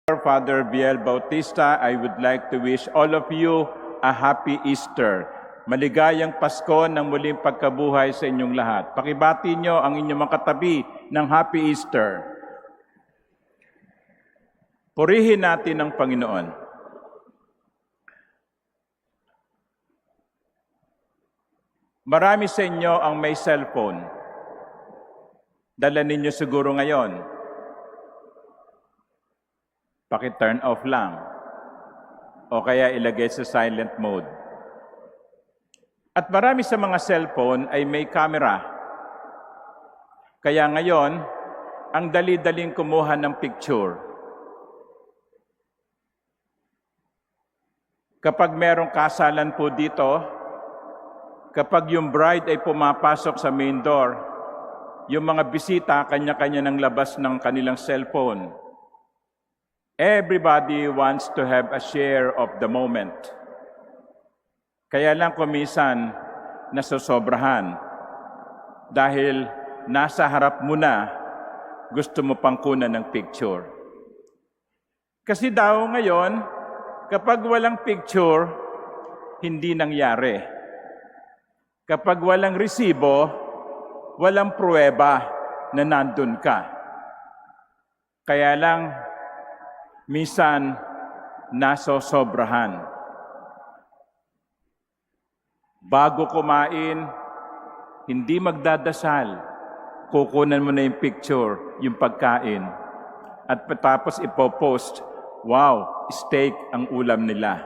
Father Biel Bautista, I would like to wish all of you a happy Easter. Maligayang Pasko ng muling pagkabuhay sa inyong lahat. Pakibati nyo ang inyong mga katabi ng Happy Easter. Purihin natin ang Panginoon. Marami sa inyo ang may cellphone. Dala ninyo siguro ngayon. Paki-turn off lang. O kaya ilagay sa silent mode. At marami sa mga cellphone ay may camera. Kaya ngayon, ang dali-daling kumuha ng picture. Kapag merong kasalan po dito, kapag yung bride ay pumapasok sa main door, yung mga bisita, kanya-kanya ng labas ng kanilang cellphone. Everybody wants to have a share of the moment. Kaya lang kumisan nasosobrahan. Dahil nasa harap mo na, gusto mo pang kunan ng picture. Kasi daw ngayon, kapag walang picture, hindi nangyari. Kapag walang resibo, walang pruweba na nandun ka. Kaya lang, minsan, nasosobrahan. Bago kumain, hindi magdadasal. Kukunan mo na yung picture, yung pagkain. At tapos ipopost, wow, steak ang ulam nila.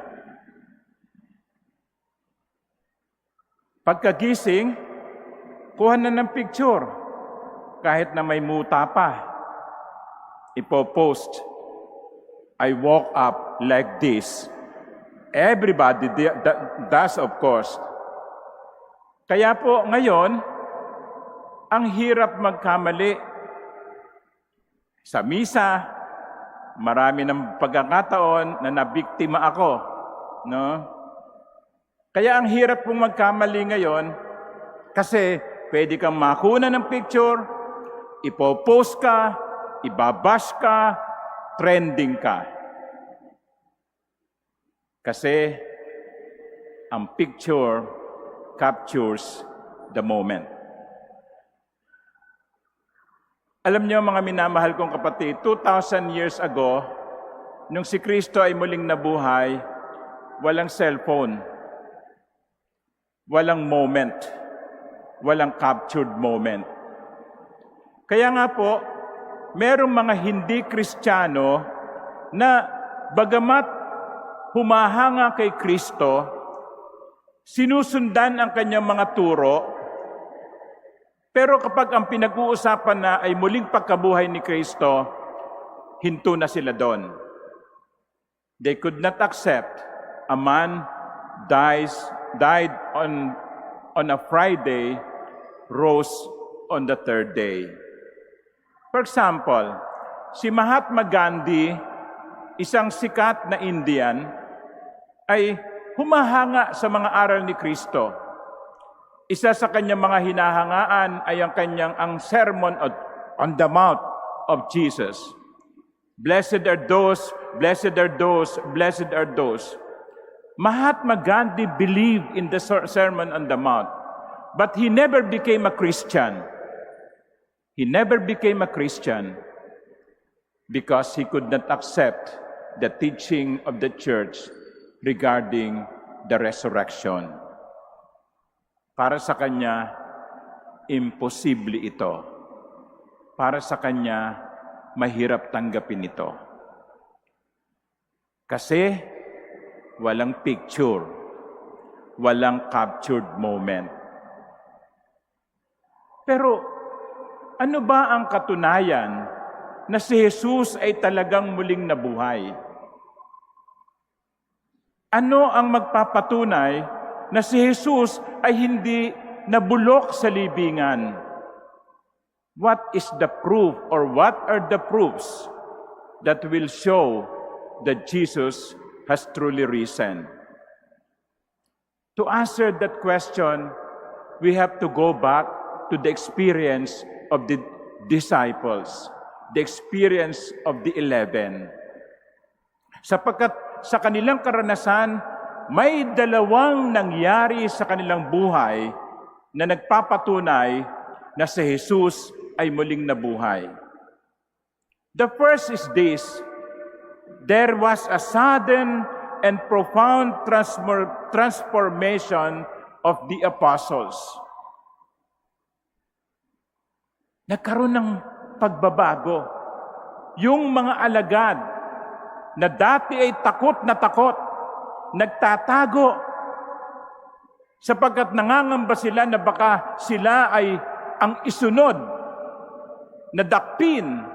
Pagkagising, kuha na ng picture. Kahit na may muta pa. Ipopost, I woke up like this. Everybody does, of course. Kaya po ngayon, ang hirap magkamali. Sa misa, marami ng pagkakataon na nabiktima ako. No? Kaya ang hirap pong magkamali ngayon, kasi pwede kang makuna ng picture, ipopost ka, ibabash ka, trending ka. Kasi ang picture captures the moment. Alam niyo mga minamahal kong kapatid, 2,000 years ago, nung si Kristo ay muling nabuhay, walang cellphone, walang moment, walang captured moment. Kaya nga po, merong mga hindi Kristiyano na bagamat humahanga kay Kristo, sinusundan ang kanyang mga turo, pero kapag ang pinag-uusapan na ay muling pagkabuhay ni Kristo, hinto na sila doon. They could not accept a man died on a Friday, rose on the third day. For example, si Mahatma Gandhi, isang sikat na Indian, ay humahanga sa mga aral ni Kristo. Isa sa kanyang mga hinahangaan ay ang Sermon on the Mount of Jesus. Blessed are those, blessed are those, blessed are those. Mahatma Gandhi believed in the Sermon on the Mount, but he never became a Christian. He never became a Christian because he could not accept the teaching of the church regarding the resurrection. Para sa kanya, imposible ito. Para sa kanya, mahirap tanggapin ito. Kasi walang picture, walang captured moment. Pero ano ba ang katunayan na si Jesus ay talagang muling nabuhay? Ano ang magpapatunay na si Jesus ay hindi nabulok sa libingan? What is the proof or what are the proofs that will show that Jesus has truly risen? To answer that question, we have to go back to the experience of the disciples, the experience of the 11. Sapagkat sa kanilang karanasan, may dalawang nangyari sa kanilang buhay na nagpapatunay na si Jesus ay muling nabuhay. The first is this: there was a sudden and profound transformation of the apostles. Nagkaroon ng pagbabago. Yung mga alagad na dati ay takot, nagtatago, sapagkat nangangamba sila na baka sila ay ang isunod na dakpin.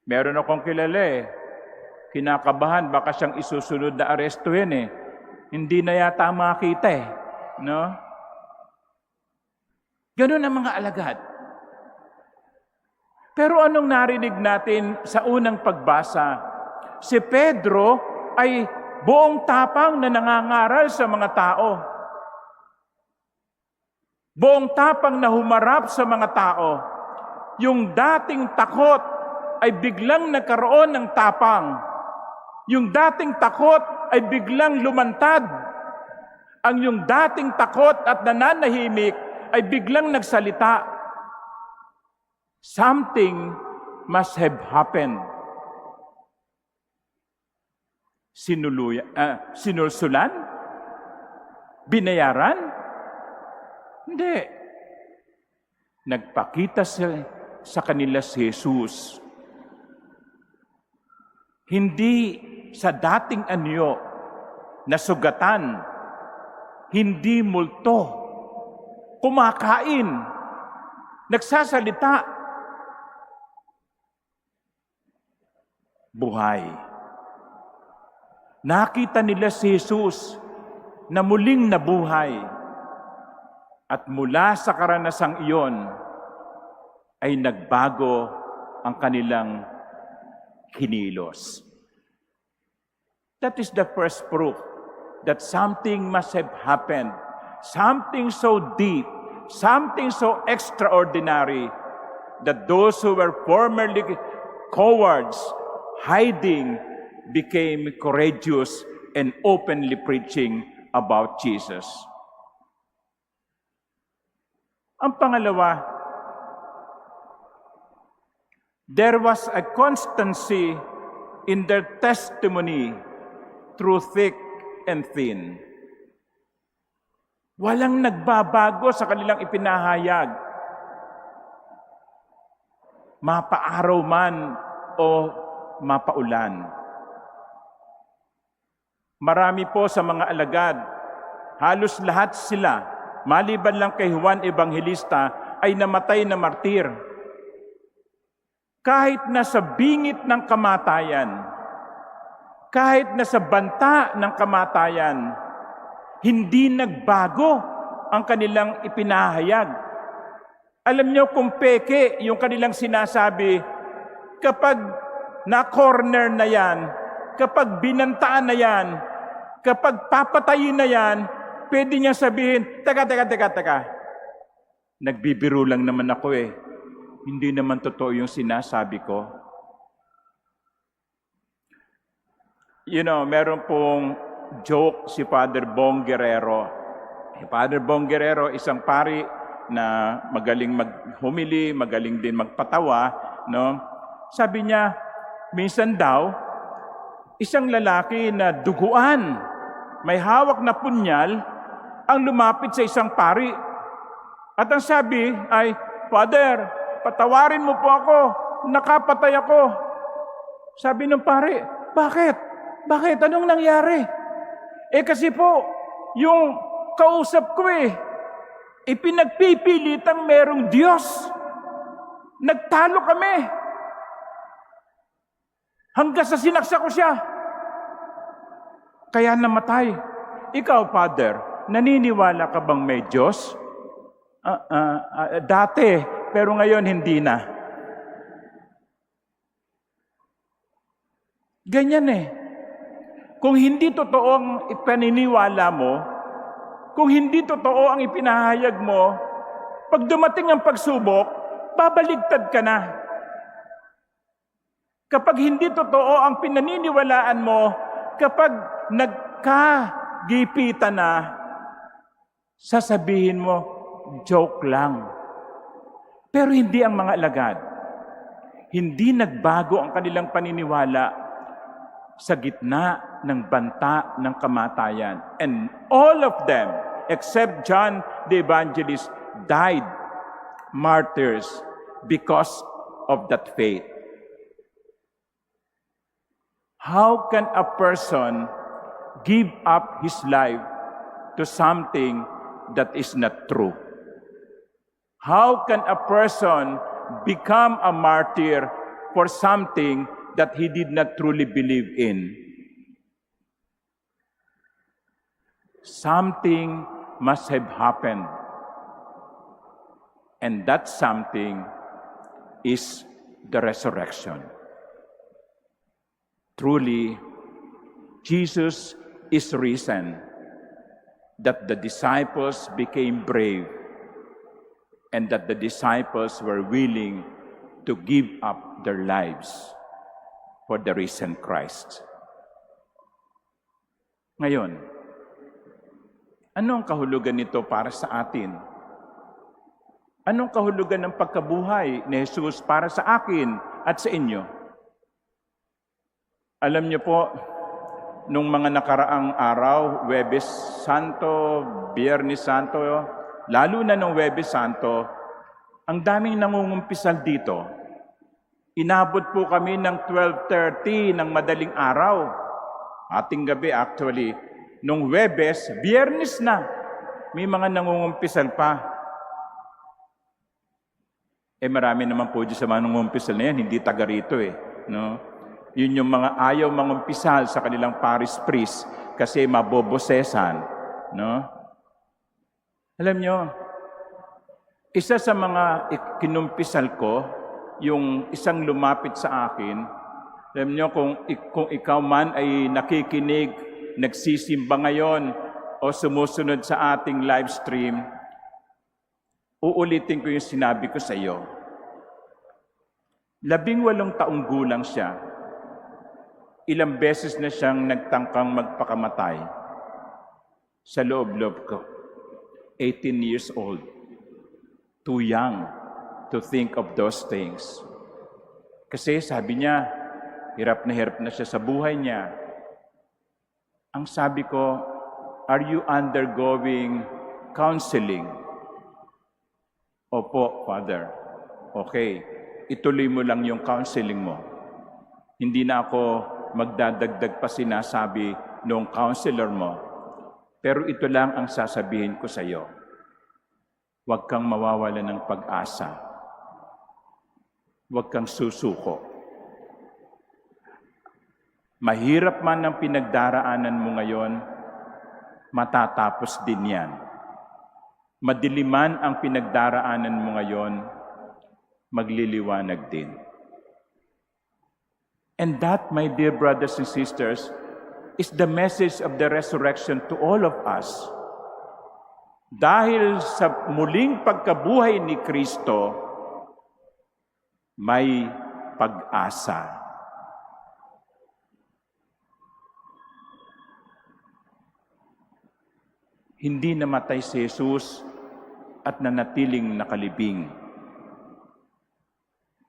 Meron akong kilala kinakabahan, baka siyang isusunod na arestuhin Hindi na yata makita no? Ganun ang mga alagad. Pero anong narinig natin sa unang pagbasa? Si Pedro ay buong tapang na nangangaral sa mga tao. Buong tapang na humarap sa mga tao. Yung dating takot ay biglang nagkaroon ng tapang. Yung dating takot ay biglang lumantad. Ang yung dating takot at nananahimik ay biglang nagsalita. Something must have happened. Sinulsulan? Binayaran? Hindi. Nagpakita sa kanila si Jesus. Hindi sa dating anyo na sugatan, hindi multo, kumakain, nagsasalita, buhay. Nakita nila si Jesus na muling nabuhay. At mula sa karanasang iyon, ay nagbago ang kanilang kinilos. That is the first proof that something must have happened. Something so deep, something so extraordinary, that those who were formerly cowards, hiding, became courageous and openly preaching about Jesus. Ang pangalawa, there was a constancy in their testimony through thick and thin. Walang nagbabago sa kanilang ipinahayag. Mapaaraw man o mapaulan. Marami po sa mga alagad, halos lahat sila, maliban lang kay Juan Evangelista, ay namatay na martir. Kahit nasa bingit ng kamatayan, kahit nasa banta ng kamatayan, hindi nagbago ang kanilang ipinahayag. Alam niyo kung peke yung kanilang sinasabi, kapag na-corner na yan, kapag binantaan na yan, kapag papatayin na yan, pwede niya sabihin, teka. Nagbibiro lang naman ako Hindi naman totoo yung sinasabi ko. You know, meron pong joke si Father Bong Guerrero. Father Bong Guerrero, isang pari na magaling maghumili, magaling din magpatawa, no? Sabi niya, minsan daw, isang lalaki na duguan, may hawak na punyal, ang lumapit sa isang pari. At ang sabi ay, Father, patawarin mo po ako, nakapatay ako. Sabi ng pari, bakit? Bakit? Anong nangyari? Kasi po, yung kausap ko ipinagpipilitang merong Diyos. Nagtalo kami. Hanggang sa sinaksa ko siya. Kaya namatay. Ikaw, Father, naniniwala ka bang may Diyos? Dati, pero ngayon hindi na. Ganyan Kung hindi totoo ang ipaniniwala mo, kung hindi totoo ang ipinahayag mo, pag dumating ang pagsubok, babaligtad ka na. Kapag hindi totoo ang pinaniniwalaan mo, kapag nagkagipitan na, sasabihin mo, joke lang. Pero hindi ang mga alagad. Hindi nagbago ang kanilang paniniwala sa gitna ng banta ng kamatayan. And all of them, except John the Evangelist, died martyrs because of that faith. How can a person give up his life to something that is not true? How can a person become a martyr for something that he did not truly believe in? Something must have happened. And that something is the resurrection. Truly, Jesus is risen, that the disciples became brave, and that the disciples were willing to give up their lives for the risen Christ. Ngayon, ano ang kahulugan nito para sa atin? Anong kahulugan ng pagkabuhay ni Jesus para sa akin at sa inyo? Alam niyo po, nung mga nakaraang araw, Huwebes Santo, Biyernes Santo, lalo na nung Huwebes Santo, ang daming nangungumpisal dito. Inabot po kami ng 12:30 ng madaling araw. Ating gabi actually. Nung Huwebes, Biyernes na. May mga nangungumpisal pa. Marami naman po dyan sa mga nangungumpisal na yan, hindi taga rito no? Yun yung mga ayaw mangumpisal sa kanilang parish priest kasi mabobosesan. No? Alam nyo, isa sa mga kinumpisal ko, yung isang lumapit sa akin, alam nyo, kung ikaw man ay nakikinig, nagsisimba ngayon, o sumusunod sa ating live stream, uulitin ko yung sinabi ko sa iyo. 18 taong gulang siya. Ilang beses na siyang nagtangkang magpakamatay. Sa loob-loob ko. 18 years old. Too young to think of those things. Kasi sabi niya, hirap na siya sa buhay niya. Ang sabi ko, are you undergoing counseling? Opo, Father. Okay, ituloy mo lang yung counseling mo. Hindi na ako magdadagdag pa sinasabi noong counselor mo. Pero ito lang ang sasabihin ko sa iyo. Huwag kang mawawala ng pag-asa. Huwag kang susuko. Mahirap man ang pinagdaraanan mo ngayon, matatapos din yan. Madiliman ang pinagdaraanan mo ngayon, magliliwanag din. And that, my dear brothers and sisters, is the message of the resurrection to all of us. Dahil sa muling pagkabuhay ni Kristo, may pag-asa. Hindi namatay si Jesus at nanatiling nakalibing.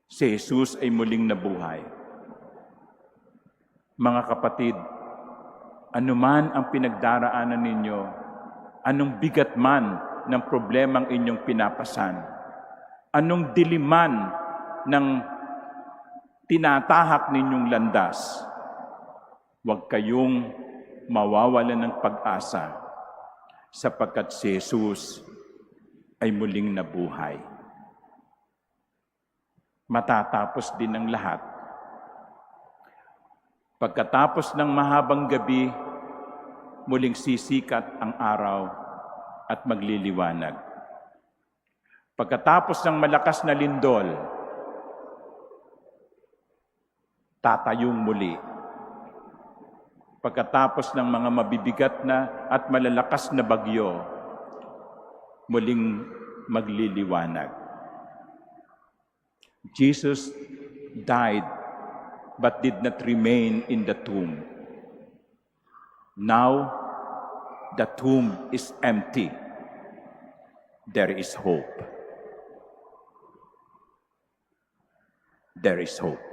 Si Jesus ay muling nabuhay. Mga kapatid, anuman ang pinagdaraanan ninyo, anong bigat man ng problemang inyong pinapasan, anong diliman ng tinatahak ninyong landas, huwag kayong mawawalan ng pag-asa sapagkat si Jesus ay muling nabuhay. Matatapos din ang lahat. Pagkatapos ng mahabang gabi, muling sisikat ang araw at magliliwanag. Pagkatapos ng malakas na lindol, tatayong muli. Pagkatapos ng mga mabibigat na at malalakas na bagyo, muling magliliwanag. Jesus died but did not remain in the tomb. Now, the tomb is empty. There is hope. There is hope.